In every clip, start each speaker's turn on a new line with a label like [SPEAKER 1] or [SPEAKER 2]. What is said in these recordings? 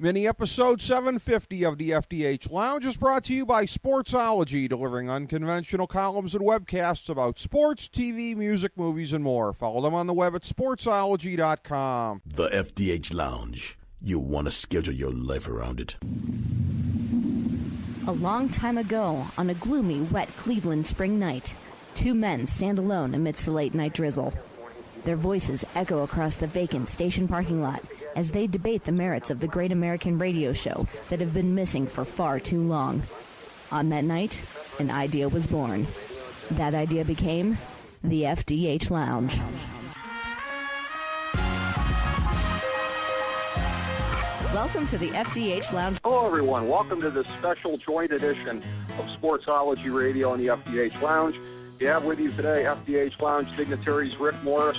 [SPEAKER 1] Mini-episode 750 of the FDH Lounge is brought to you by Sportsology, delivering unconventional columns and webcasts about sports, TV, music, movies, and more. Follow them on the web at sportsology.com.
[SPEAKER 2] The FDH Lounge. You'll want to schedule your life around it.
[SPEAKER 3] A long time ago, on a gloomy, wet Cleveland spring night, two men stand alone amidst the late-night drizzle. Their voices echo across the vacant station parking lot as they debate the merits of the great American radio show that have been missing for far too long. On that night, an idea was born. That idea became the FDH Lounge. Welcome to the FDH Lounge.
[SPEAKER 4] Hello, everyone. Welcome to this special joint edition of Sportsology Radio and the FDH Lounge. We have with you today FDH Lounge dignitaries Rick Morris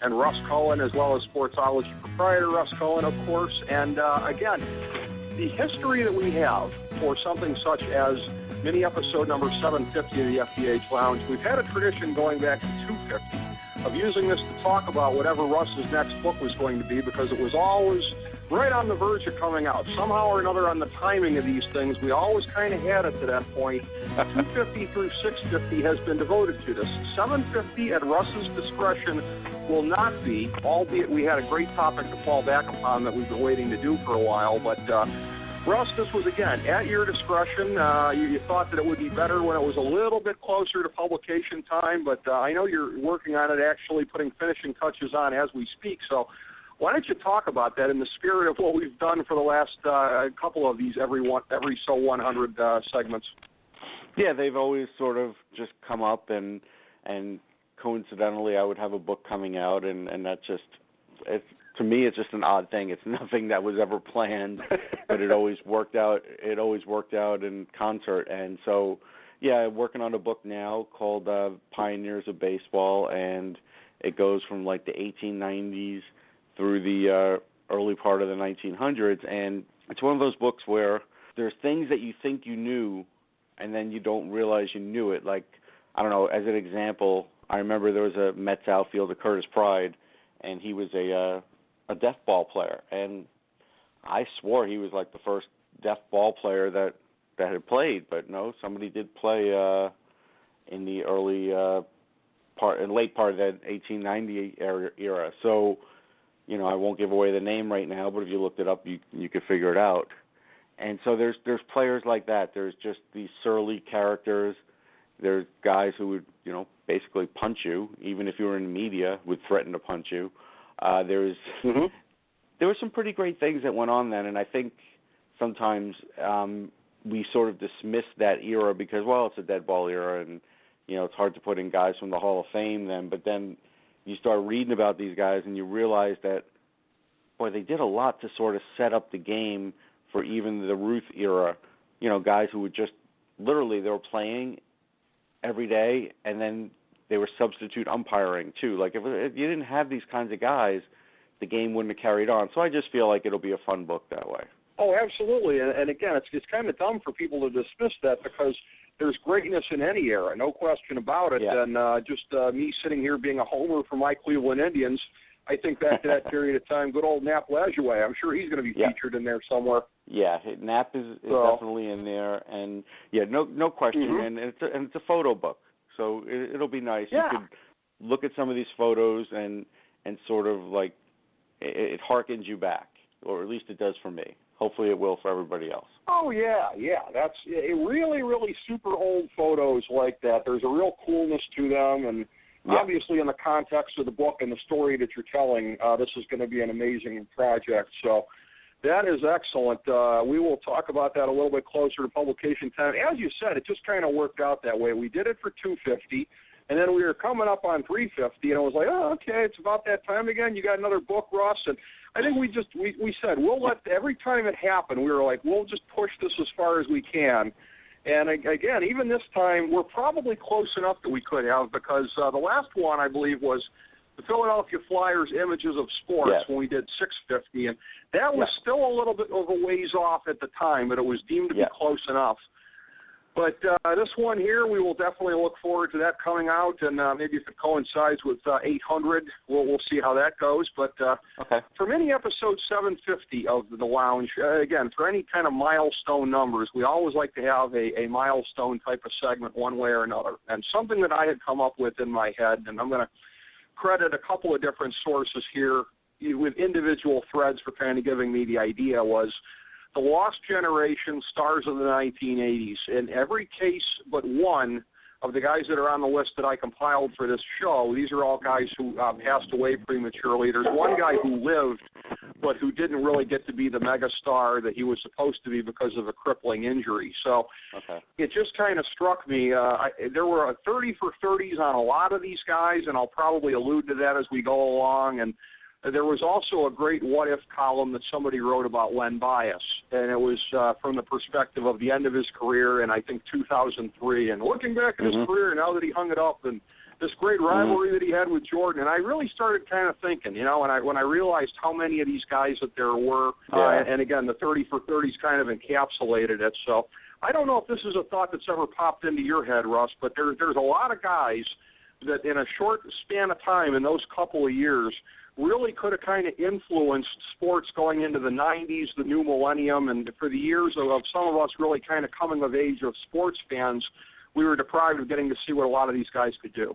[SPEAKER 4] and Russ Cohen, as well as Sportsology proprietor Russ Cohen, of course. And again, the history that we have for something such as mini-episode number 750 of the FDH Lounge, we've had a tradition going back to 250 of using this to talk about whatever Russ's next book was going to be, because it was always right on the verge of coming out. Somehow or another on the timing of these things, we always kind of had it to that point. 250 through 650 has been devoted to this. 750 at Russ's discretion will not be, albeit we had a great topic to fall back upon that we've been waiting to do for a while. But Russ, this was, again, at your discretion. You thought that it would be better when it was a little bit closer to publication time, but I know you're working on it, actually putting finishing touches on as we speak. So why don't you talk about that in the spirit of what we've done for the last couple of these every so 100 segments?
[SPEAKER 5] Yeah, they've always sort of just come up, and coincidentally I would have a book coming out, and that just, to me, it's just an odd thing. It's nothing that was ever planned, but it always worked out. It always worked out in concert. And so, yeah, working on a book now called Pioneers of Baseball, and it goes from like the 1890s through the early part of the 1900s. And it's one of those books where there's things that you think you knew, and then you don't realize you knew it. Like, I don't know, as an example, I remember there was a Mets outfielder, Curtis Pride, and he was a deaf ball player. And I swore he was like the first deaf ball player that had played, but no, somebody did play in the late part of that 1890 era. So, you know, I won't give away the name right now, but if you looked it up, you could figure it out. And so there's players like that. There's just these surly characters. There's guys who would, you know, basically punch you, even if you were in the media, would threaten to punch you. There were some pretty great things that went on then, and I think sometimes we sort of dismiss that era because, well, it's a dead ball era, and, you know, it's hard to put in guys from the Hall of Fame then. But then you start reading about these guys, and you realize that, boy, they did a lot to sort of set up the game for even the Ruth era. You know, guys who would just literally, they were playing every day, and then they were substitute umpiring too. Like if you didn't have these kinds of guys, the game wouldn't have carried on. So I just feel like it'll be a fun book that way.
[SPEAKER 4] Oh, absolutely. And again, it's kind of dumb for people to dismiss that, because there's greatness in any era, no question about it. Yeah. And just me sitting here being a homer for my Cleveland Indians, I think back to that period of time, good old Nap Lajoie. I'm sure he's going to be featured in there somewhere. Yeah,
[SPEAKER 5] Nap is definitely in there, and no question.
[SPEAKER 4] Mm-hmm.
[SPEAKER 5] And it's a photo book, so it'll be nice.
[SPEAKER 4] Yeah.
[SPEAKER 5] You could look at some of these photos and sort of like it harkens you back, or at least it does for me. Hopefully, it will for everybody else.
[SPEAKER 4] Oh yeah. That's really, really super old photos like that. There's a real coolness to them, and obviously, in the context of the book and the story that you're telling, this is going to be an amazing project. So that is excellent. We will talk about that a little bit closer to publication time. As you said, it just kind of worked out that way. We did it for 250, and then we were coming up on 350, and it was like, oh, okay, it's about that time again. You got another book, Russ? And I think we said, we'll let, every time it happened, we were like, we'll just push this as far as we can. And again, even this time, we're probably close enough that we could have, because the last one, I believe, was the Philadelphia Flyers Images of Sports when we did 650, and that was still a little bit of a ways off at the time, but it was deemed to be close enough. But this one here, we will definitely look forward to that coming out, and maybe if it coincides with 800, we'll see how that goes. But for many episodes 750 of the Lounge, again, for any kind of milestone numbers, we always like to have a milestone type of segment one way or another. And something that I had come up with in my head, and I'm going to credit a couple of different sources here with individual threads for kind of giving me the idea, was the Lost Generation stars of the 1980s. In every case but one of the guys that are on the list that I compiled for this show, these are all guys who passed away prematurely. There's one guy who lived but who didn't really get to be the mega star that he was supposed to be because of a crippling injury. So it just kind of struck me. There were 30 for 30s on a lot of these guys, and I'll probably allude to that as we go along. And there was also a great what-if column that somebody wrote about Len Bias, and it was from the perspective of the end of his career in, I think, 2003, and looking back at his career now that he hung it up, and this great rivalry that he had with Jordan. And I really started kind of thinking, when I realized how many of these guys that there were, and again, the 30 for 30s kind of encapsulated it. So I don't know if this is a thought that's ever popped into your head, Russ, but there's a lot of guys that in a short span of time in those couple of years really could have kind of influenced sports going into the 90s, the new millennium, and for the years of some of us really kind of coming of age of sports fans, we were deprived of getting to see what a lot of these guys could do.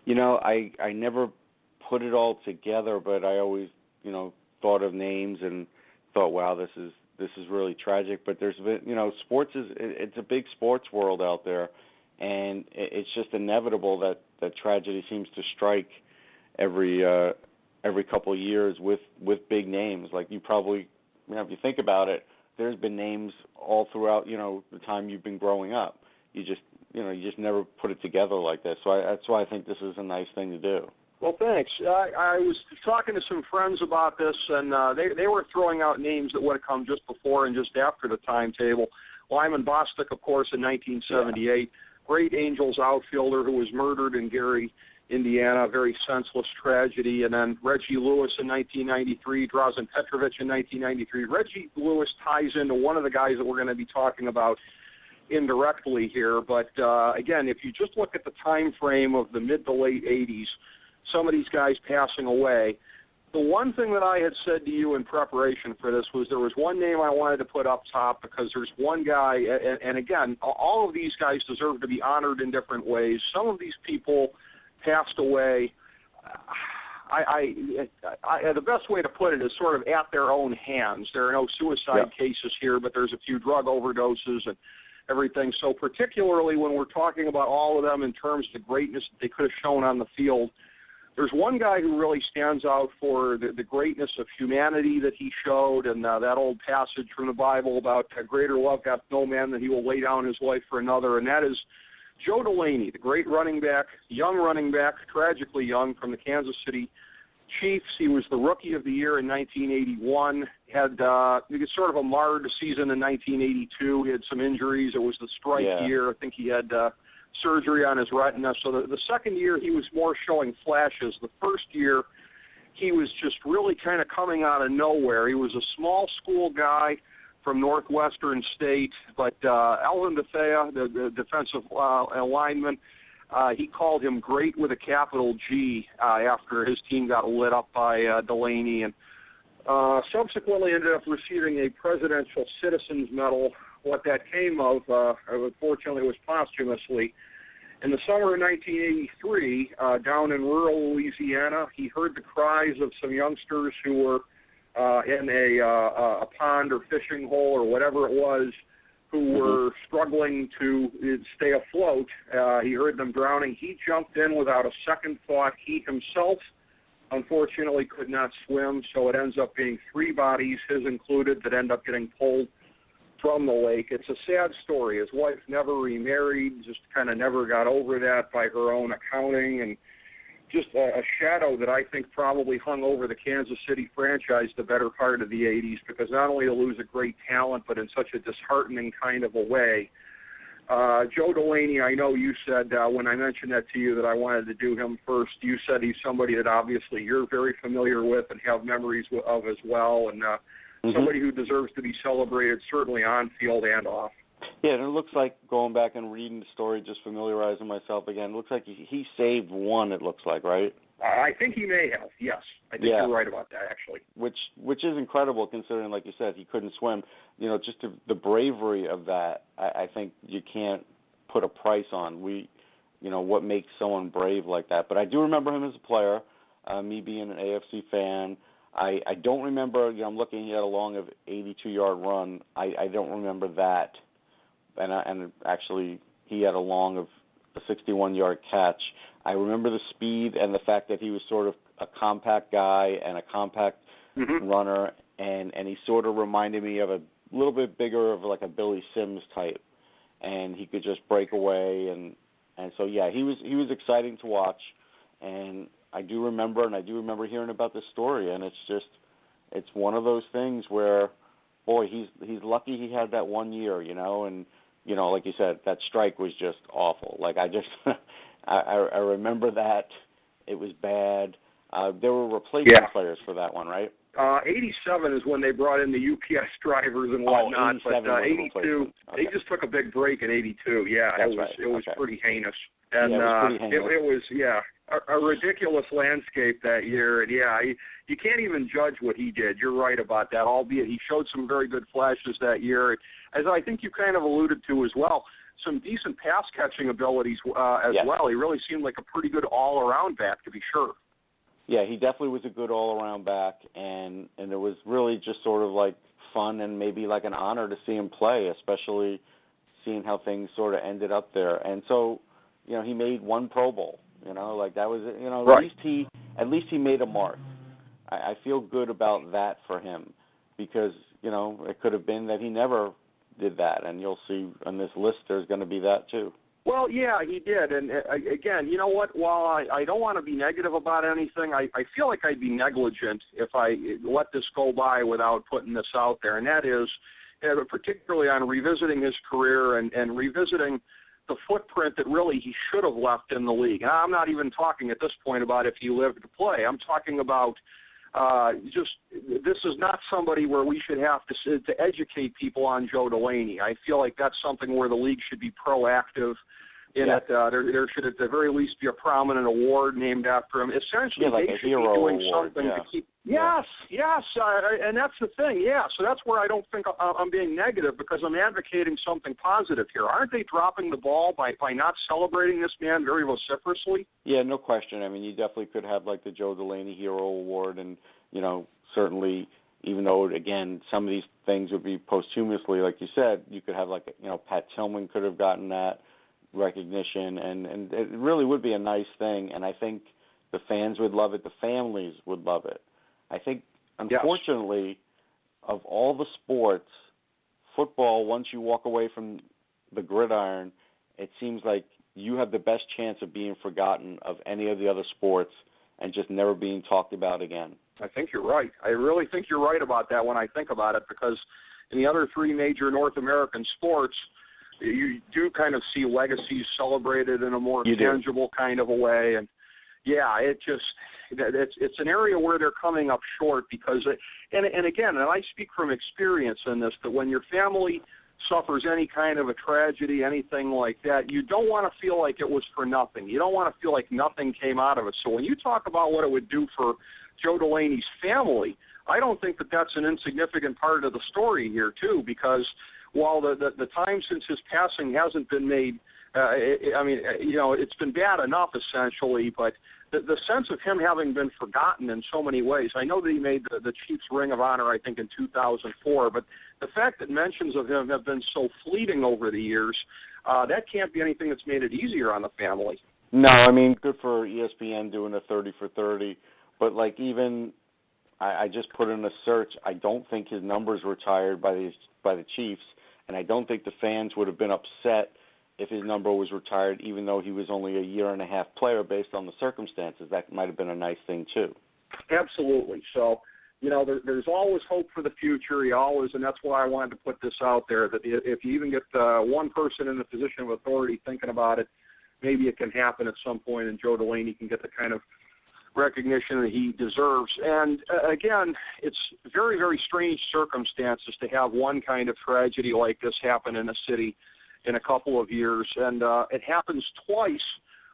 [SPEAKER 5] I never put it all together, but I always, thought of names and thought, wow, this is really tragic. But there's been, sports it's a big sports world out there, and it's just inevitable that tragedy seems to strike every couple of years with big names. Like you probably, if you think about it, there's been names all throughout, the time you've been growing up. You just never put it together like this. So that's why I think this is a nice thing to do.
[SPEAKER 4] Well, thanks. I was talking to some friends about this, and they were throwing out names that would have come just before and just after the timetable. Lyman Bostic, of course, in 1978, great Angels outfielder who was murdered in Gary, Indiana, a very senseless tragedy. And then Reggie Lewis in 1993, Drazen Petrovic in 1993. Reggie Lewis ties into one of the guys that we're going to be talking about indirectly here. But, again, if you just look at the time frame of the mid to late 80s, some of these guys passing away, the one thing that I had said to you in preparation for this was there was one name I wanted to put up top because there's one guy, and again, all of these guys deserve to be honored in different ways. Some of these people passed away, the best way to put it is sort of at their own hands. There are no suicide cases here, but there's a few drug overdoses and everything. So particularly when we're talking about all of them in terms of the greatness that they could have shown on the field, there's one guy who really stands out for the greatness of humanity that he showed, and that old passage from the Bible about greater love hath no man that he will lay down his life for another, and that is Joe Delaney, the great running back, tragically young, from the Kansas City Chiefs. He was the Rookie of the Year in 1981. Had sort of a marred season in 1982. He had some injuries. It was the strike year. I think he had surgery on his retina. So the second year he was more showing flashes. The first year he was just really kind of coming out of nowhere. He was a small school guy from Northwestern State, but Alvin DeFea, the defensive lineman, he called him great with a capital G after his team got lit up by Delaney, and subsequently ended up receiving a Presidential Citizens Medal. What that came of, unfortunately, was posthumously. In the summer of 1983, down in rural Louisiana, he heard the cries of some youngsters who were in a pond or fishing hole or whatever it was, who were struggling to stay afloat. He heard them drowning. He jumped in without a second thought. He himself, unfortunately, could not swim, so it ends up being three bodies, his included, that end up getting pulled from the lake. It's a sad story. His wife never remarried, just kind of never got over that by her own accounting, and just a shadow that I think probably hung over the Kansas City franchise the better part of the 80s, because not only to lose a great talent, but in such a disheartening kind of a way. Joe Delaney, I know you said when I mentioned that to you that I wanted to do him first, you said he's somebody that obviously you're very familiar with and have memories of as well, and somebody who deserves to be celebrated certainly on field and off.
[SPEAKER 5] Yeah, and it looks like, going back and reading the story, just familiarizing myself again, it looks like he saved one, it looks like, right?
[SPEAKER 4] I think he may have, yes. I think you're right about that, actually.
[SPEAKER 5] Which is incredible, considering, like you said, he couldn't swim. You know, just the bravery of that, I think you can't put a price on. What makes someone brave like that. But I do remember him as a player, me being an AFC fan. I don't remember, I'm looking, he had a long of 82-yard run. I don't remember that. And actually, he had a long of a 61-yard catch. I remember the speed and the fact that he was sort of a compact guy and a compact runner, and he sort of reminded me of a little bit bigger of like a Billy Sims type, and he could just break away, and so yeah, he was exciting to watch, and I do remember hearing about this story, and it's one of those things where, boy, he's lucky he had that 1 year, and like you said, that strike was just awful. Like I remember that. It was bad. There were replacement players for that one, right?
[SPEAKER 4] 87 is when they brought in the UPS drivers and whatnot, but 82, they just took a big break in 82. Yeah, it was pretty heinous. And it was a ridiculous landscape that year. And you can't even judge what he did. You're right about that, albeit he showed some very good flashes that year. As I think you kind of alluded to as well, some decent pass-catching abilities as well. He really seemed like a pretty good all-around back, to be sure.
[SPEAKER 5] Yeah, he definitely was a good all-around back, and it was really just sort of like fun and maybe like an honor to see him play, especially seeing how things sort of ended up there. And so, he made one Pro Bowl. Like that was,
[SPEAKER 4] right.
[SPEAKER 5] At least he made a mark. I feel good about that for him, because it could have been that he never did that, and you'll see on this list there's going to be that too.
[SPEAKER 4] Well, yeah, he did, and again, you know what? While I don't want to be negative about anything, I feel like I'd be negligent if I let this go by without putting this out there, and that is particularly on revisiting his career and revisiting the footprint that really he should have left in the league. And I'm not even talking at this point about if he lived to play. I'm talking about this is not somebody where we should have to educate people on Joe Delaney. I feel like that's something where the league should be proactive in it. There should at the very least be a prominent award named after him. Essentially,
[SPEAKER 5] like
[SPEAKER 4] they
[SPEAKER 5] a
[SPEAKER 4] should
[SPEAKER 5] hero
[SPEAKER 4] be doing
[SPEAKER 5] award,
[SPEAKER 4] something to keep. Yes, and that's the thing. Yeah, so that's where I don't think I'm being negative, because I'm advocating something positive here. Aren't they dropping the ball by not celebrating this man very vociferously?
[SPEAKER 5] Yeah, no question. I mean, you definitely could have like the Joe Delaney Hero Award, and certainly, even though again some of these things would be posthumously, like you said, you could have like Pat Tillman could have gotten that recognition, and it really would be a nice thing, and I think the fans would love it, the families would love it. I think, unfortunately, of all the sports, football, once you walk away from the gridiron, it seems like you have the best chance of being forgotten of any of the other sports and just never being talked about again.
[SPEAKER 4] I think you're right. I really think you're right about that when I think about it, because in the other three major North American sports, you do kind of see legacies celebrated in a more tangible kind of a way. And, it's an area where they're coming up short because, and I speak from experience in this, that when your family suffers any kind of a tragedy, anything like that, you don't want to feel like it was for nothing. You don't want to feel like nothing came out of it. So when you talk about what it would do for Joe Delaney's family, I don't think that that's an insignificant part of the story here, too, because while the time since his passing hasn't been made, it's been bad enough, essentially, but the sense of him having been forgotten in so many ways. I know that he made the Chiefs Ring of Honor, I think, in 2004, but the fact that mentions of him have been so fleeting over the years, that can't be anything that's made it easier on the family.
[SPEAKER 5] No, I mean, good for ESPN doing a 30 for 30, but like even I just put in a search, I don't think his numbers were retired by the Chiefs, and I don't think the fans would have been upset if his number was retired, even though he was only a year-and-a-half player based on the circumstances. That might have been a nice thing, too.
[SPEAKER 4] Absolutely. So, there's always hope for the future. And that's why I wanted to put this out there, that if you even get one person in the position of authority thinking about it, maybe it can happen at some point, and Joe Delaney can get the kind of recognition that he deserves. And again, it's very, very strange circumstances to have one kind of tragedy like this happen in a city in a couple of years. And it happens twice,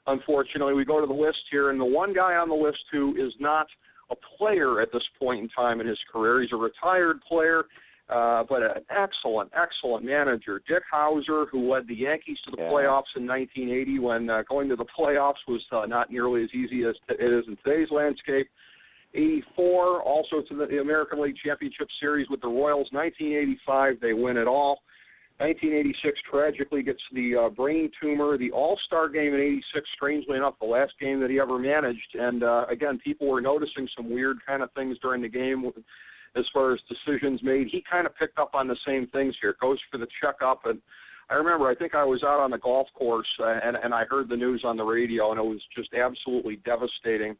[SPEAKER 4] unfortunately. We go to the list here, and the one guy on the list who is not a player at this point in time in his career, he's a retired player, but an excellent, excellent manager, Dick Howser, who led the Yankees to the playoffs in 1980 when going to the playoffs was not nearly as easy as it is in today's landscape. 84, also to the American League Championship Series with the Royals. 1985, they win it all. 1986, tragically gets the brain tumor. The All-Star game in 86, strangely enough, the last game that he ever managed. And, again, people were noticing some weird kind of things during the game as far as decisions made. He kind of picked up on the same things here, goes for the checkup. And I remember, I think I was out on the golf course, and I heard the news on the radio, and it was just absolutely devastating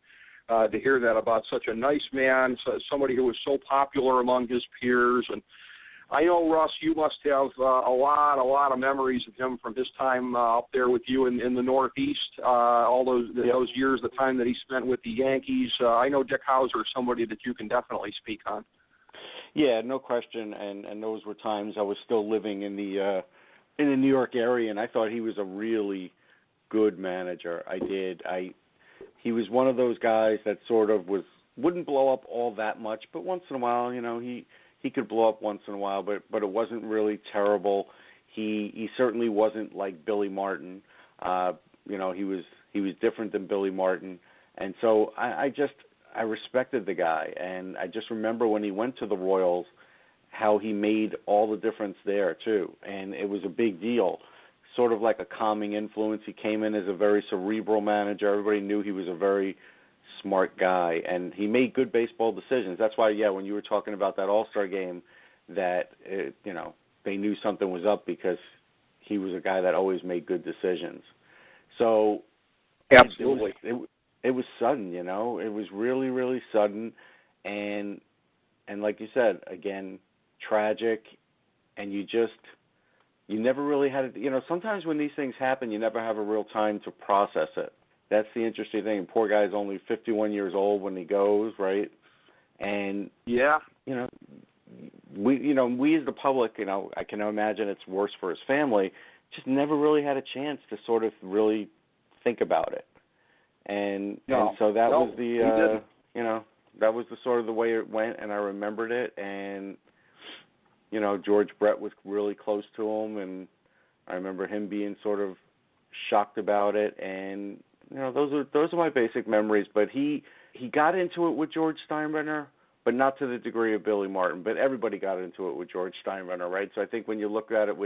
[SPEAKER 4] to hear that about such a nice man, somebody who was so popular among his peers. And I know, Russ, you must have a lot of memories of him from his time up there with you in the Northeast, all those years, the time that he spent with the Yankees. I know Dick Howser is somebody that you can definitely speak on.
[SPEAKER 5] Yeah, no question, and those were times I was still living in the New York area, and I thought he was a really good manager. I did. He was one of those guys that sort of wouldn't blow up all that much, but once in a while, you know, he could blow up once in a while, but it wasn't really terrible. He certainly wasn't like Billy Martin. You know, he was different than Billy Martin, and so I respected the guy, and I just remember when he went to the Royals, how he made all the difference there too, and it was a big deal. Sort of like a calming influence. He came in as a very cerebral manager. Everybody knew he was a very smart guy, and he made good baseball decisions. That's why, when you were talking about that All-Star game, that they knew something was up because he was a guy that always made good decisions. So
[SPEAKER 4] absolutely,
[SPEAKER 5] it was sudden. You know, it was really, really sudden, and like you said, again, tragic, and you never really had it. Sometimes when these things happen, you never have a real time to process it. That's the interesting thing. Poor guy's only 51 years old when he goes, right? And we as the public, I can imagine it's worse for his family. Just never really had a chance to sort of really think about it. And so that was the that was the sort of the way it went, and I remembered it. And George Brett was really close to him, and I remember him being sort of shocked about it. And those are my basic memories. But he got into it with George Steinbrenner, but not to the degree of Billy Martin. But everybody got into it with George Steinbrenner, right? So I think when you look at it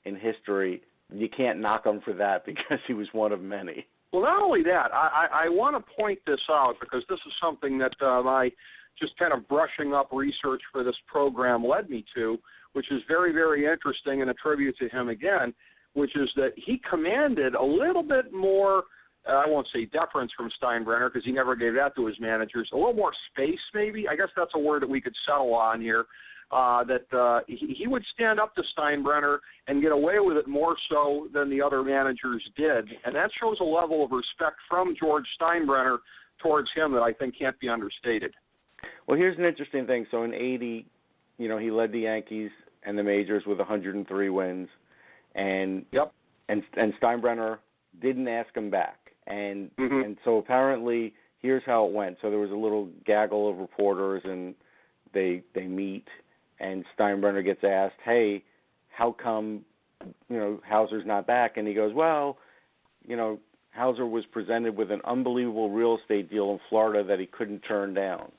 [SPEAKER 5] in history, you can't knock him for that because he was one of many.
[SPEAKER 4] Well, not only that, I want to point this out because this is something that my just kind of brushing up research for this program led me to, which is very, very interesting and a tribute to him again, which is that he commanded a little bit more, I won't say deference from Steinbrenner because he never gave that to his managers, a little more space maybe. I guess that's a word that we could settle on here, that he would stand up to Steinbrenner and get away with it more so than the other managers did. And that shows a level of respect from George Steinbrenner towards him that I think can't be understated.
[SPEAKER 5] Well, here's an interesting thing. So in 80, he led the Yankees and the majors with 103 wins. And Steinbrenner didn't ask him back. And so apparently here's how it went. So there was a little gaggle of reporters, and they meet, and Steinbrenner gets asked, hey, how come, Hauser's not back? And he goes, well, Hauser was presented with an unbelievable real estate deal in Florida that he couldn't turn down.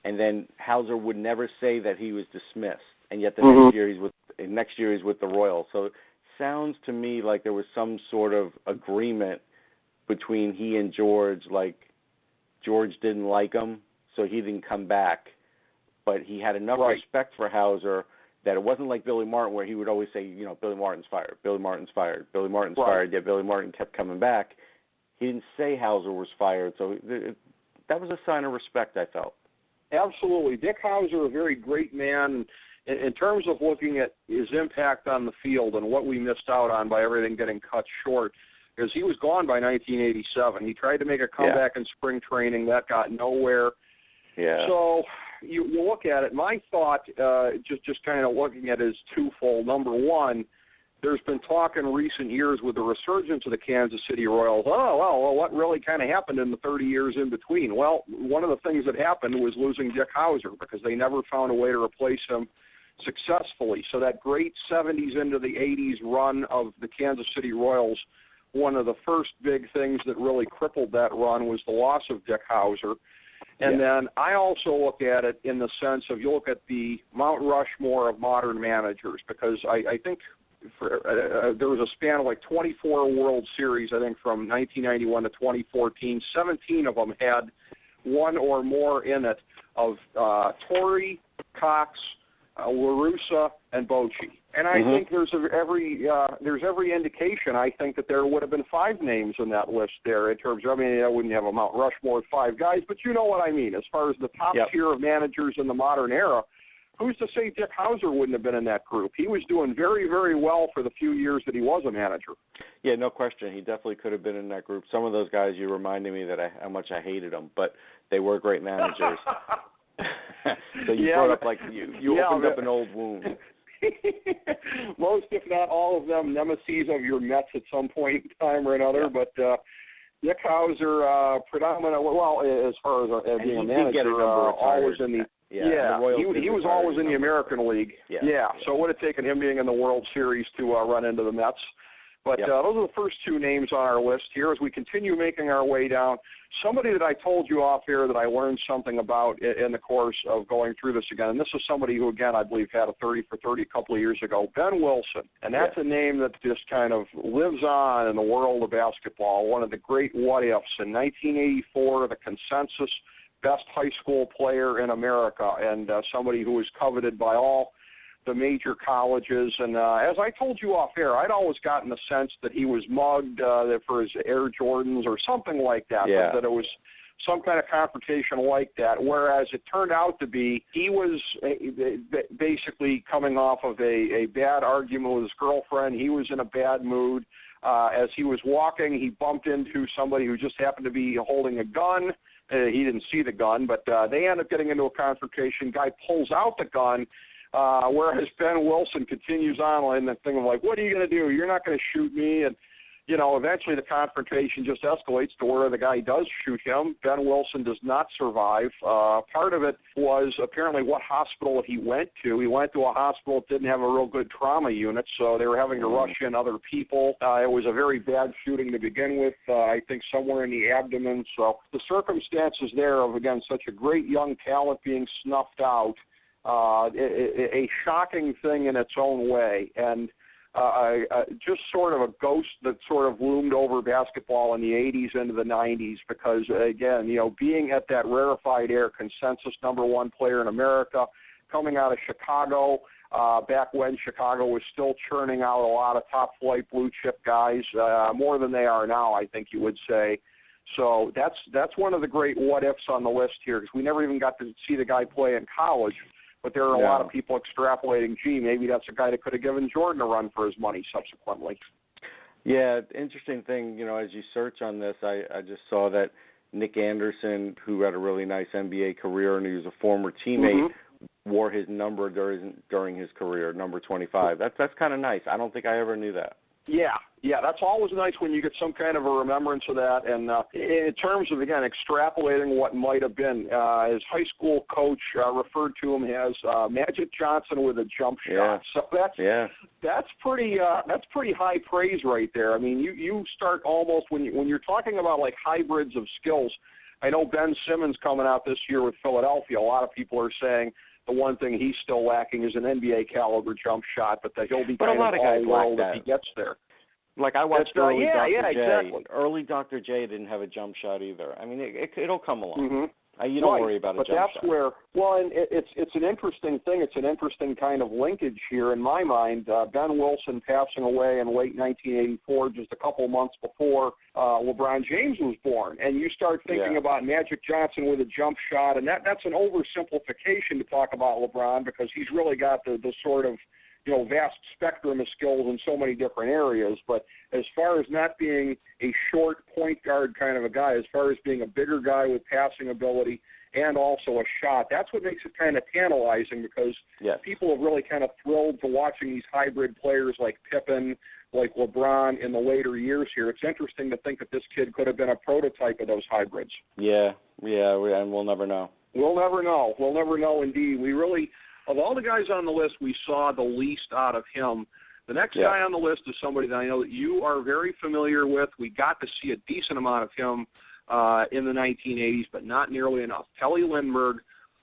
[SPEAKER 5] And then Hauser would never say that he was dismissed, and yet the next year he's with the Royals. So it sounds to me like there was some sort of agreement between he and George, like George didn't like him, so he didn't come back. But he had enough respect for Hauser that it wasn't like Billy Martin, where he would always say, Billy Martin's fired, Billy Martin's fired, Billy Martin's fired, yet Billy Martin kept coming back. He didn't say Hauser was fired, so that was a sign of respect, I felt.
[SPEAKER 4] Absolutely. Dick Hauser, a very great man. In terms of looking at his impact on the field and what we missed out on by everything getting cut short, because he was gone by 1987. He tried to make a comeback in spring training. That got nowhere.
[SPEAKER 5] Yeah.
[SPEAKER 4] So you look at it. My thought, just kind of looking at it, is twofold. Number one, there's been talk in recent years with the resurgence of the Kansas City Royals. Well, what really kind of happened in the 30 years in between? Well, one of the things that happened was losing Dick Howser, because they never found a way to replace him successfully. So that great 70s into the 80s run of the Kansas City Royals, one of the first big things that really crippled that run was the loss of Dick Howser. And then I also look at it in the sense of, you look at the Mount Rushmore of modern managers, because I think there was a span of like 24 World Series, I think, from 1991 to 2014. 17 of them had one or more in it of Torrey, Cox, La Russa, and Bochy. And I think there's every indication, I think, that there would have been 5 names in that list there in terms of, I mean, I wouldn't have a Mount Rushmore with 5 guys, but you know what I mean. As far as the top tier of managers in the modern era, who's to say Dick Howser wouldn't have been in that group? He was doing very, very well for the few years that he was a manager.
[SPEAKER 5] Yeah, no question. He definitely could have been in that group. Some of those guys, you reminded me that how much I hated them, but they were great managers. So you brought up, like, you opened up an old wound.
[SPEAKER 4] Most, if not all of them, nemesis of your Mets at some point in time or another. But Dick Howser, predominant, well, as far as being a manager, always in the he was always in the American League. So it would have taken him being in the World Series to run into the Mets. But those are the first 2 names on our list here. As we continue making our way down, somebody that I told you off air that I learned something about in the course of going through this again, and this is somebody who, again, I believe had a 30 for 30 a couple of years ago, Ben Wilson. And that's a name that just kind of lives on in the world of basketball, one of the great what-ifs. In 1984, the consensus best high school player in America, and somebody who was coveted by all the major colleges. And as I told you off air, I'd always gotten the sense that he was mugged for his Air Jordans or something like that, that it was some kind of confrontation like that, whereas it turned out to be he was basically coming off of a bad argument with his girlfriend. He was in a bad mood. As he was walking, he bumped into somebody who just happened to be holding a gun. He didn't see the gun, but they end up getting into a confrontation. Guy pulls out the gun, whereas Ben Wilson continues on in the thing of like, what are you going to do? You're not going to shoot me. And, you know, eventually the confrontation just escalates to where the guy does shoot him. Ben Wilson does not survive. Part of it was apparently what hospital he went to. He went to a hospital that didn't have a real good trauma unit, so they were having to rush in other people. It was a very bad shooting to begin with, I think somewhere in the abdomen. So the circumstances there of, again, such a great young talent being snuffed out, a shocking thing in its own way, and just sort of a ghost that sort of loomed over basketball in the 80s into the 90s, because, again, you know, being at that rarefied air consensus #1 player in America, coming out of Chicago, back when Chicago was still churning out a lot of top-flight blue-chip guys, more than they are now, I think you would say. So that's one of the great what-ifs on the list here, because we never even got to see the guy play in college. But there are a lot of people extrapolating, gee, maybe that's a guy that could have given Jordan a run for his money subsequently.
[SPEAKER 5] Yeah, interesting thing, you know, as you search on this, I just saw that Nick Anderson, who had a really nice NBA career and he was a former teammate, wore his number during his career, number 25. That's kind of nice. I don't think I ever knew that. Yeah, that's always nice when you get some kind of a remembrance of that. And in terms of, again, extrapolating what might have been, his high school coach referred to him as Magic Johnson with a jump shot. So that's pretty high praise right there. I mean, you start almost when you're talking about like hybrids of skills. I know Ben Simmons coming out this year with Philadelphia. A lot of people are saying the one thing he's still lacking is an NBA caliber jump shot, but that he'll be kind of all world if he gets there. Like I watched early Dr. J.
[SPEAKER 4] Exactly.
[SPEAKER 5] Early Dr. J didn't have a jump shot either. I mean, it'll come along. You don't worry about a jump shot. But that's where, well, and it's an interesting thing. It's an interesting kind of linkage here in my mind. Ben Wilson passing away in late 1984, just a couple months before LeBron James was born. And you start thinking about Magic Johnson with a jump shot, and that's an oversimplification to talk about LeBron, because he's really got the sort of
[SPEAKER 4] vast spectrum of skills in so many different areas. But as far as not being a short point guard kind of a guy, as far as being a bigger guy with passing ability and also a shot, that's what makes it kind of tantalizing, because people have really kind of thrilled to watching these hybrid players like Pippen, like LeBron in the later years here. It's interesting to think that this kid could have been a prototype of those hybrids.
[SPEAKER 5] Yeah, and we'll never know.
[SPEAKER 4] We'll never know. We'll never know indeed. We really, of all the guys on the list, we saw the least out of him. The next guy on the list is somebody that I know that you are very familiar with. We got to see a decent amount of him in the 1980s, but not nearly enough. Kelly Lindbergh,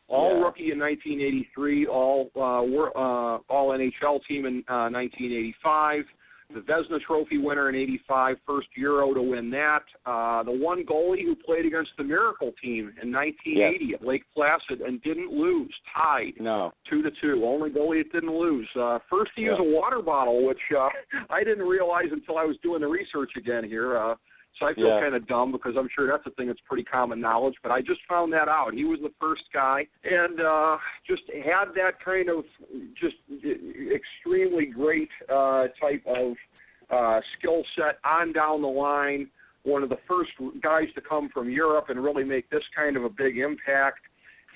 [SPEAKER 4] all-rookie in 1983, all-NHL team in 1985, the Vezina Trophy winner in 85, first Euro to win that. The one goalie who played against the Miracle team in 1980 at Lake Placid and didn't lose, tied 2-2. Only goalie that didn't lose. First to use a water bottle, which I didn't realize until I was doing the research again here. So I feel kind of dumb, because I'm sure that's a thing that's pretty common knowledge, but I just found that out. He was the first guy, and just had that kind of just extremely great type of skill set on down the line. One of the first guys to come from Europe and really make this kind of a big impact.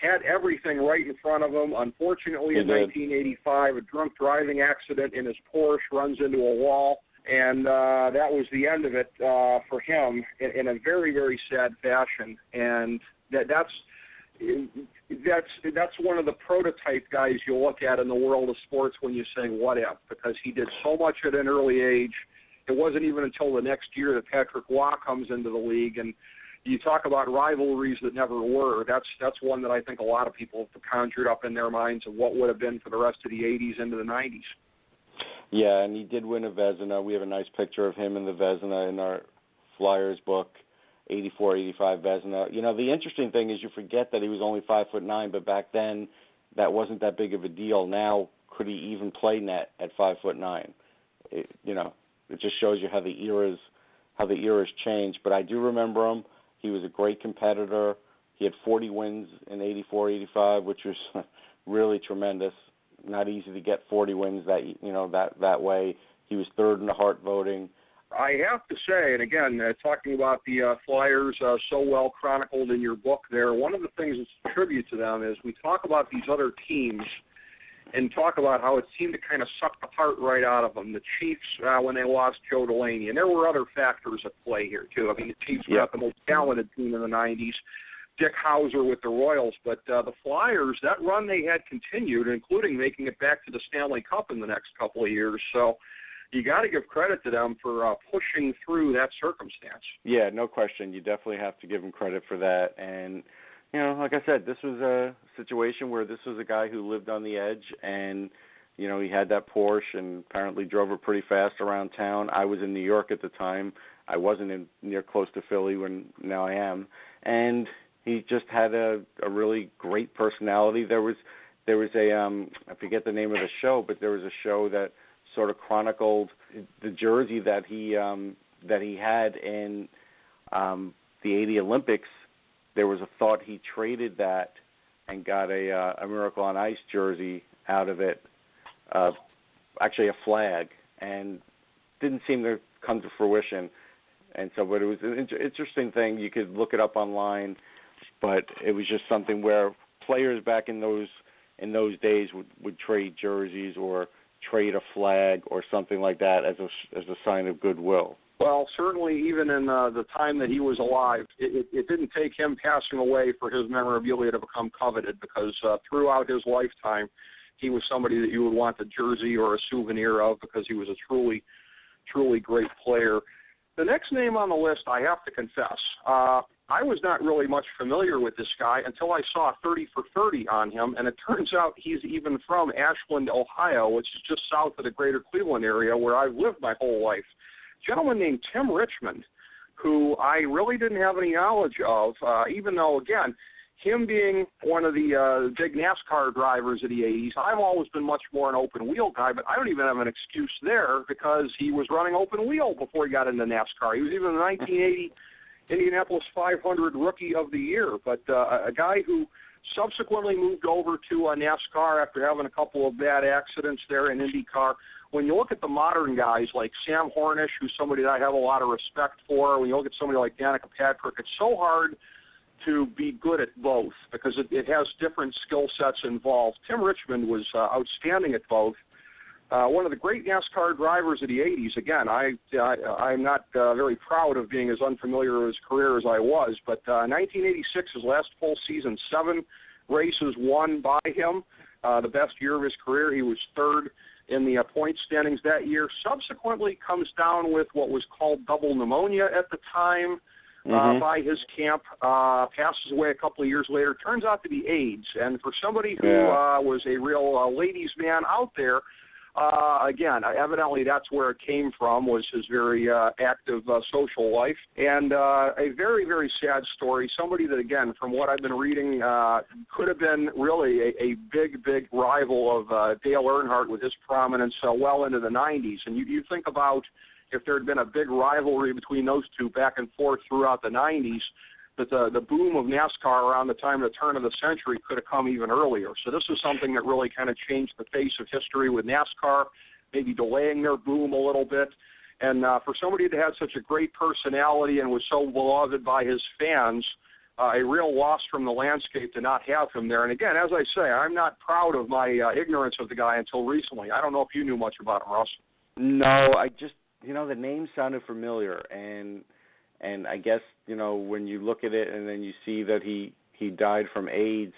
[SPEAKER 4] Had everything right in front of him. Unfortunately, in 1985, a drunk driving accident in his Porsche, runs into a wall. And that was the end of it for him in a very, very sad fashion. And that's one of the prototype guys you'll look at in the world of sports when you say what if, because he did so much at an early age. It wasn't even until the next year that Patrick Waugh comes into the league. And you talk about rivalries that never were. That's one that I think a lot of people have conjured up in their minds of what would have been for the rest of the 80s into the 90s.
[SPEAKER 5] Yeah, and he did win a Vezina. We have a nice picture of him in the Vezina in our Flyers book, 84-85 Vezina. The interesting thing is you forget that he was only 5'9", but back then that wasn't that big of a deal. Now, could he even play net at 5'9"? It just shows you how the eras changed. But I do remember him. He was a great competitor. He had 40 wins in 84-85, which was really tremendous. Not easy to get 40 wins that way. He was third in the Hart voting.
[SPEAKER 4] I have to say, and again, talking about the Flyers so well chronicled in your book there, one of the things that's a tribute to them is we talk about these other teams and talk about how it seemed to kind of suck the heart right out of them. The Chiefs, when they lost Joe Delaney, and there were other factors at play here, too. I mean, the Chiefs were not the most talented team in the 90s. Dick Hauser with the Royals, but the Flyers, that run they had continued, including making it back to the Stanley Cup in the next couple of years. So you got to give credit to them for pushing through that circumstance. Yeah,
[SPEAKER 5] no question. You definitely have to give them credit for that. And, like I said, this was a situation where this was a guy who lived on the edge, and, he had that Porsche and apparently drove it pretty fast around town. I was in New York at the time. I wasn't near close to Philly now I am. And he just had a really great personality. There was a I forget the name of the show, but there was a show that sort of chronicled the jersey that he had in the 80 Olympics. There was a thought he traded that and got a Miracle on Ice jersey out of it, actually a flag, and didn't seem to come to fruition. And so, but it was an interesting thing. You could look it up online. But it was just something where players back in those days would trade jerseys or trade a flag or something like that as a sign of goodwill.
[SPEAKER 4] Well, certainly even in the time that he was alive, it didn't take him passing away for his memorabilia to become coveted, because throughout his lifetime, he was somebody that you would want a jersey or a souvenir of, because he was a truly, truly great player. The next name on the list, I have to confess, I was not really much familiar with this guy until I saw 30 for 30 on him, and it turns out he's even from Ashland, Ohio, which is just south of the greater Cleveland area where I've lived my whole life. A gentleman named Tim Richmond, who I really didn't have any knowledge of, even though, again, him being one of the big NASCAR drivers of the 80s, I've always been much more an open-wheel guy, but I don't even have an excuse there, because he was running open-wheel before he got into NASCAR. He was even the 1980 Indianapolis 500 Rookie of the Year, but a guy who Subsequently moved over to NASCAR after having a couple of bad accidents there in IndyCar. When you look at the modern guys like Sam Hornish, who's somebody that I have a lot of respect for, when you look at somebody like Danica Patrick, it's so hard to be good at both because it has different skill sets involved. Tim Richmond was outstanding at both. One of the great NASCAR drivers of the 80s. Again, I'm not very proud of being as unfamiliar with his career as I was, but 1986, his last full season, 7 races won by him. The best year of his career. He was third in the point standings that year. Subsequently comes down with what was called double pneumonia at the time by his camp, passes away a couple of years later. Turns out to be AIDS. And for somebody who was a real ladies' man out there, again, evidently that's where it came from, was his very active social life. And a very, very sad story. Somebody that, again, from what I've been reading, could have been really a big, big rival of Dale Earnhardt with his prominence well into the 90s. And you think about if there had been a big rivalry between those two back and forth throughout the 90s, that the boom of NASCAR around the time of the turn of the century could have come even earlier. So this is something that really kind of changed the face of history with NASCAR, maybe delaying their boom a little bit. And for somebody that had such a great personality and was so beloved by his fans, a real loss from the landscape to not have him there. And again, as I say, I'm not proud of my ignorance of the guy until recently. I don't know if you knew much about him, Russ.
[SPEAKER 5] No, I just, the name sounded familiar, and I guess, when you look at it and then you see that he died from AIDS,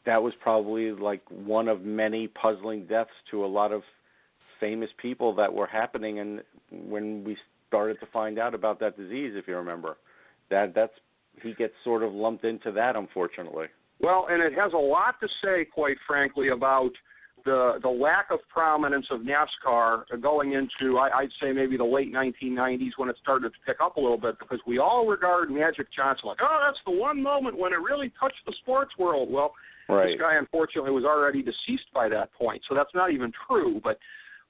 [SPEAKER 5] that was probably like one of many puzzling deaths to a lot of famous people that were happening. And when we started to find out about that disease, if you remember, he gets sort of lumped into that, unfortunately.
[SPEAKER 4] Well, and it has a lot to say, quite frankly, about the lack of prominence of NASCAR going into, I'd say, maybe the late 1990s when it started to pick up a little bit, because we all regard Magic Johnson like, oh, that's the one moment when it really touched the sports world. Well, This guy, unfortunately, was already deceased by that point, so that's not even true. But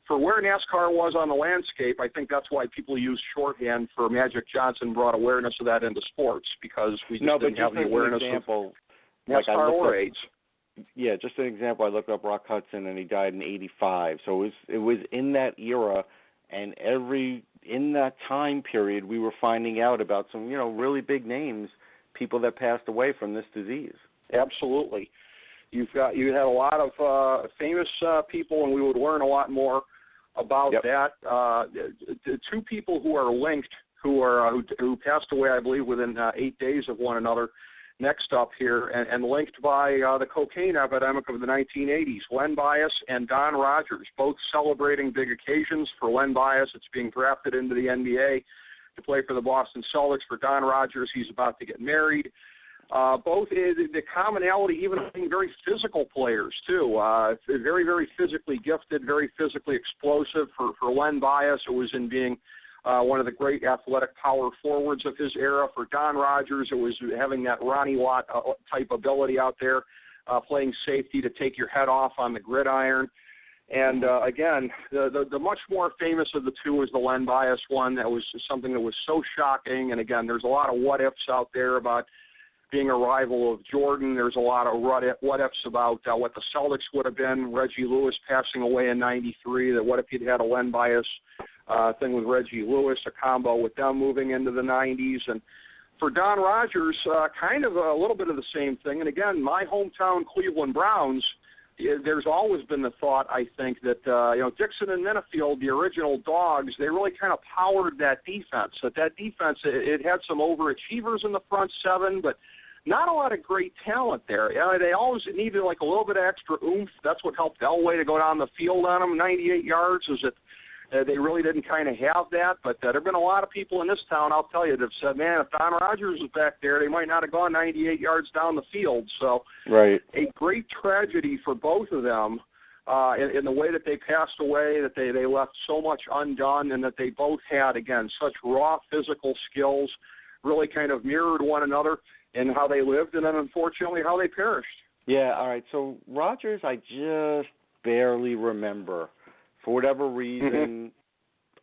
[SPEAKER 4] for where NASCAR was on the landscape, I think that's why people use shorthand for Magic Johnson brought awareness of that into sports, because we just didn't have the awareness of NASCAR or AIDS.
[SPEAKER 5] Yeah, just an example, I looked up Rock Hudson, and he died in 85. So it was in that era, and in that time period, we were finding out about some, really big names, people that passed away from this disease.
[SPEAKER 4] Absolutely. You had a lot of famous people, and we would learn a lot more about that. The two people who are linked, who passed away, I believe, within 8 days of one another. Next up here, and linked by the cocaine epidemic of the 1980s, Len Bias and Don Rogers, both celebrating big occasions. For Len Bias, it's being drafted into the NBA to play for the Boston Celtics. For Don Rogers, he's about to get married. Both the commonality, even being very physical players, too. Very, very physically gifted, very physically explosive. For Len Bias, it was in being one of the great athletic power forwards of his era. For Don Rogers, it was having that Ronnie Lott type ability out there, playing safety to take your head off on the gridiron. And again, the much more famous of the two is the Len Bias one. That was something that was so shocking. And again, there's a lot of what-ifs out there about being a rival of Jordan. There's a lot of what-ifs about what the Celtics would have been. Reggie Lewis passing away in '93. That what if you'd had a Len Bias thing with Reggie Lewis, a combo with them moving into the 90s. And for Don Rogers, kind of a little bit of the same thing. And again, my hometown Cleveland Browns, there's always been the thought, I think, that Dixon and Minifield, the original dogs, they really kind of powered that defense. That defense, it had some overachievers in the front seven, but not a lot of great talent there. They always needed like a little bit of extra oomph. That's what helped Elway to go down the field on them 98 yards, is that they really didn't kind of have that. But there have been a lot of people in this town, I'll tell you, that have said, man, if Don Rogers was back there, they might not have gone 98 yards down the field. So a great tragedy for both of them in the way that they passed away, that they left so much undone, and that they both had, again, such raw physical skills, really kind of mirrored one another in how they lived, and then unfortunately how they perished.
[SPEAKER 5] Yeah, all right. So Rogers, I just barely remember. For whatever reason,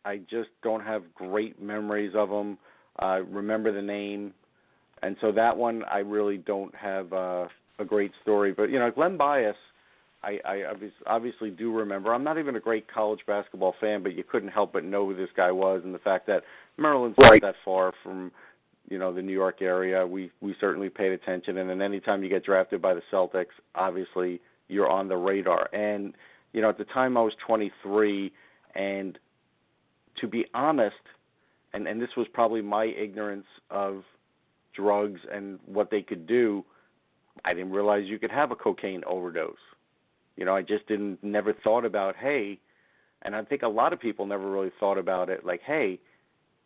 [SPEAKER 5] I just don't have great memories of him. I remember the name. And so that one I really don't have a great story. But, Glenn Bias, I obviously do remember. I'm not even a great college basketball fan, but you couldn't help but know who this guy was, and the fact that Maryland's not that far from, the New York area. We certainly paid attention, and then anytime you get drafted by the Celtics, obviously you're on the radar. And, at the time I was 23, and to be honest, and this was probably my ignorance of drugs and what they could do, I didn't realize you could have a cocaine overdose. I just never thought about, hey, and I think a lot of people never really thought about it, like, hey,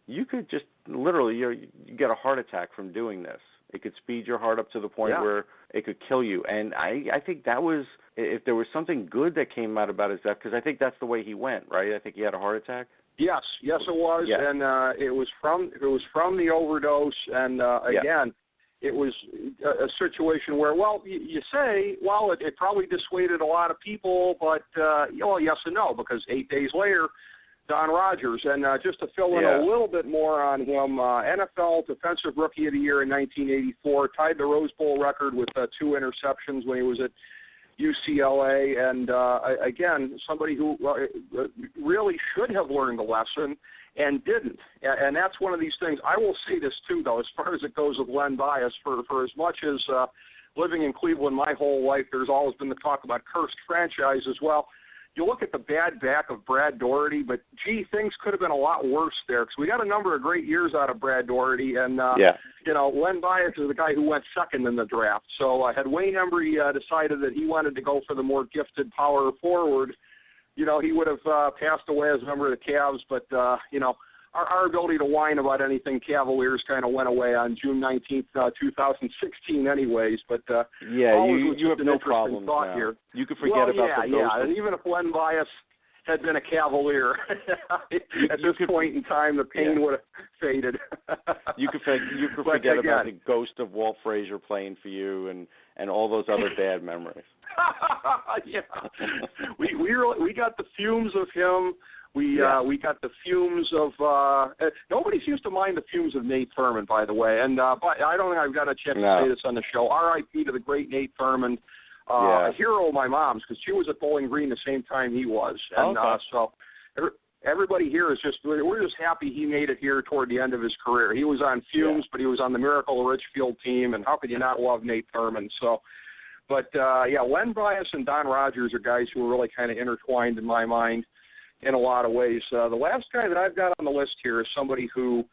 [SPEAKER 5] you could just literally, you get a heart attack from doing this. It could speed your heart up to the point where it could kill you. And I think that was, if there was something good that came out about his death, because I think that's the way he went, right? I think he had a heart attack.
[SPEAKER 4] Yes, it was,
[SPEAKER 5] yeah.
[SPEAKER 4] And it was from the overdose, and again, it was a situation where, well, you say, well, it probably dissuaded a lot of people, but yes and no, because 8 days later, Don Rogers, and just to fill in a little bit more on him, NFL Defensive Rookie of the Year in 1984, tied the Rose Bowl record with 2 interceptions when he was at UCLA, and again, somebody who really should have learned the lesson and didn't. And that's one of these things. I will say this, too, though, as far as it goes with Len Bias, for as much as living in Cleveland my whole life, there's always been the talk about cursed franchise as well. You look at the bad back of Brad Daugherty, but, gee, things could have been a lot worse there, because we got a number of great years out of Brad Daugherty, and, Len Bias is the guy who went second in the draft. So had Wayne Embry decided that he wanted to go for the more gifted power forward, he would have passed away as a member of the Cavs, but, our ability to whine about anything Cavaliers kind of went away on June 19th, 2016 anyways, but
[SPEAKER 5] you have no problem now.
[SPEAKER 4] Here.
[SPEAKER 5] You could forget about the ghost.
[SPEAKER 4] And even if Len Bias had been a Cavalier, at this point in time, the pain would have faded.
[SPEAKER 5] You could forget about the ghost of Walt Frazier playing for you and all those other bad memories.
[SPEAKER 4] We got the fumes of him. We got the fumes of nobody seems to mind the fumes of Nate Thurman, by the way. And but I don't think I've got a chance to say this on the show. R.I.P. to the great Nate Thurman, a hero of my mom's, because she was at Bowling Green the same time he was. And so everybody here is we're just happy he made it here toward the end of his career. He was on fumes, but he was on the Miracle of Richfield team, and how could you not love Nate Thurman? So. But, Len Bias and Don Rogers are guys who are really kind of intertwined in my mind in a lot of ways. The last guy that I've got on the list here is somebody who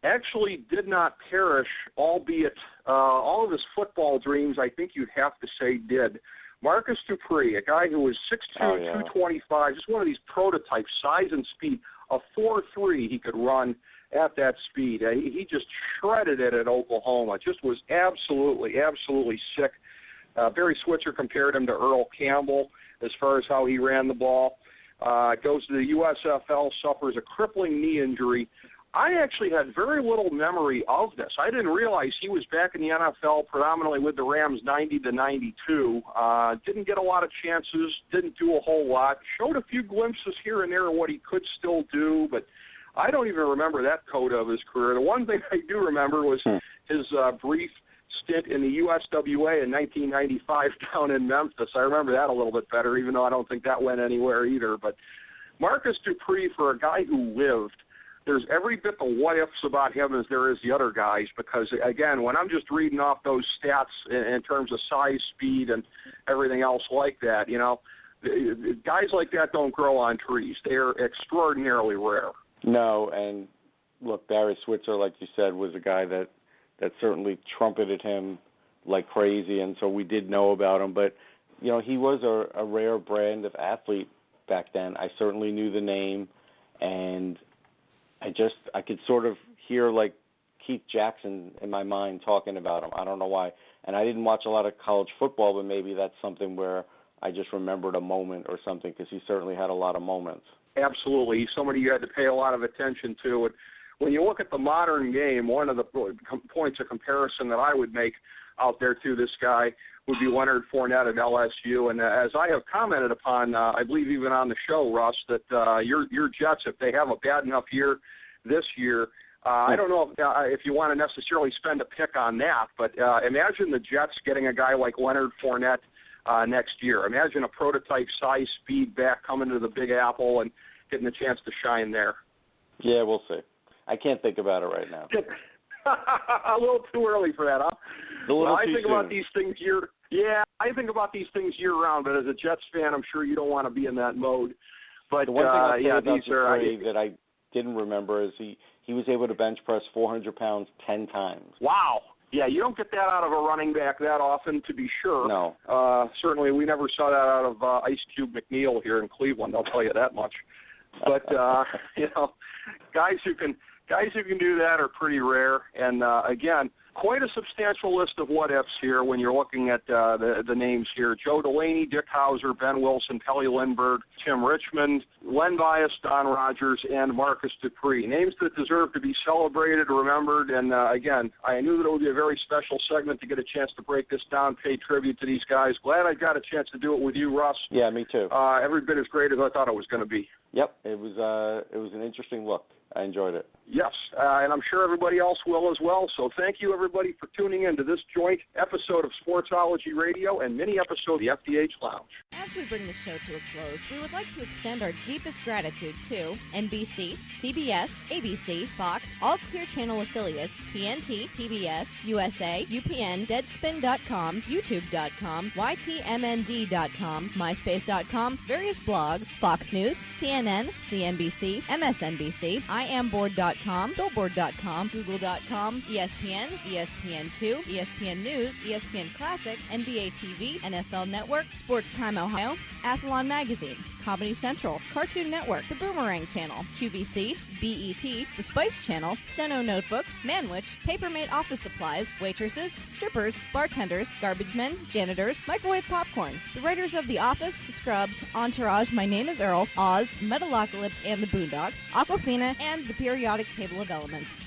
[SPEAKER 4] actually did not perish, albeit all of his football dreams, I think you'd have to say, did. Marcus Dupree, a guy who was 6'2", 225, just one of these prototypes, size and speed, a 4.3 he could run at that speed. He just shredded it at Oklahoma, just was absolutely sick. Barry Switzer compared him to Earl Campbell as far as how he ran the ball. Goes to the USFL, suffers a crippling knee injury. I actually had very little memory of this. I didn't realize he was back in the NFL predominantly with the Rams 90 to 92. Didn't get a lot of chances, didn't do a whole lot. Showed a few glimpses here and there of what he could still do, but I don't even remember that coda of his career. The one thing I do remember was his brief stint in the USWA in 1995 down in Memphis. I remember that a little bit better, even though I don't think that went anywhere either. But Marcus Dupree, for a guy who lived, there's every bit the what-ifs about him as there is the other guys, because, again, when I'm just reading off those stats in terms of size, speed, and everything else like that, guys like that don't grow on trees. They are extraordinarily rare. No,
[SPEAKER 5] and look, Barry Switzer, like you said, was a guy that certainly trumpeted him like crazy, and so we did know about him. But, he was a rare brand of athlete back then. I certainly knew the name, and I could sort of hear, like, Keith Jackson in my mind talking about him. I don't know why. And I didn't watch a lot of college football, but maybe that's something where I just remembered a moment or something, because he certainly had a lot of moments.
[SPEAKER 4] Absolutely. He's somebody you had to pay a lot of attention to. And when you look at the modern game, one of the points of comparison that I would make out there to this guy would be Leonard Fournette at LSU. And as I have commented upon, I believe even on the show, Russ, that your Jets, if they have a bad enough year this year, I don't know if you want to necessarily spend a pick on that, but imagine the Jets getting a guy like Leonard Fournette next year. Imagine a prototype size speed back coming to the Big Apple and getting a chance to shine there.
[SPEAKER 5] Yeah, we'll see. I can't think about it right now.
[SPEAKER 4] A little too early for that, huh?
[SPEAKER 5] I
[SPEAKER 4] think about these things I think about these things year round, but as a Jets fan, I'm sure you don't want to be in that mode. But
[SPEAKER 5] the one thing I'll say about
[SPEAKER 4] these are
[SPEAKER 5] that I didn't remember is he was able to bench press 400 pounds 10 times.
[SPEAKER 4] Wow. Yeah, you don't get that out of a running back that often, to be sure.
[SPEAKER 5] No.
[SPEAKER 4] Certainly, we never saw that out of Ice Cube McNeil here in Cleveland. I'll tell you that much. But guys who can do that are pretty rare. And again, quite a substantial list of what ifs here when you're looking at the names here: Joe Delaney, Dick Hauser, Ben Wilson, Pelly Lindbergh, Tim Richmond, Len Bias, Don Rogers, and Marcus Dupree. Names that deserve to be celebrated, remembered, and again, I knew that it would be a very special segment to get a chance to break this down, pay tribute to these guys. Glad I got a chance to do it with you, Russ.
[SPEAKER 5] Yeah, me too.
[SPEAKER 4] Every bit as great as I thought it was going to be.
[SPEAKER 5] Yep, it was an interesting look. I enjoyed it.
[SPEAKER 4] Yes, and I'm sure everybody else will as well. So thank you, everybody, for tuning in to this joint episode of Sportsology Radio and mini episode of the FDH Lounge.
[SPEAKER 6] As we bring the show to a close, we would like to extend our deepest gratitude to NBC, CBS, ABC, Fox, all Clear Channel affiliates, TNT, TBS, USA, UPN, Deadspin.com, YouTube.com, YTMND.com, MySpace.com, various blogs, Fox News, CNN, CNBC, MSNBC, IamBoard.com, Billboard.com, Google.com, ESPN, ESPN2, ESPN News, ESPN Classic, NBA TV, NFL Network, Sports Time Ohio, Athlon Magazine, Comedy Central, Cartoon Network, The Boomerang Channel, QVC, BET, The Spice Channel, Steno Notebooks, Manwich, Papermate Office Supplies, waitresses, strippers, bartenders, garbage men, janitors, microwave popcorn, the writers of The Office, Scrubs, Entourage, My Name is Earl, Oz, Metalocalypse and the Boondocks, Aquafina, and the periodic table of elements.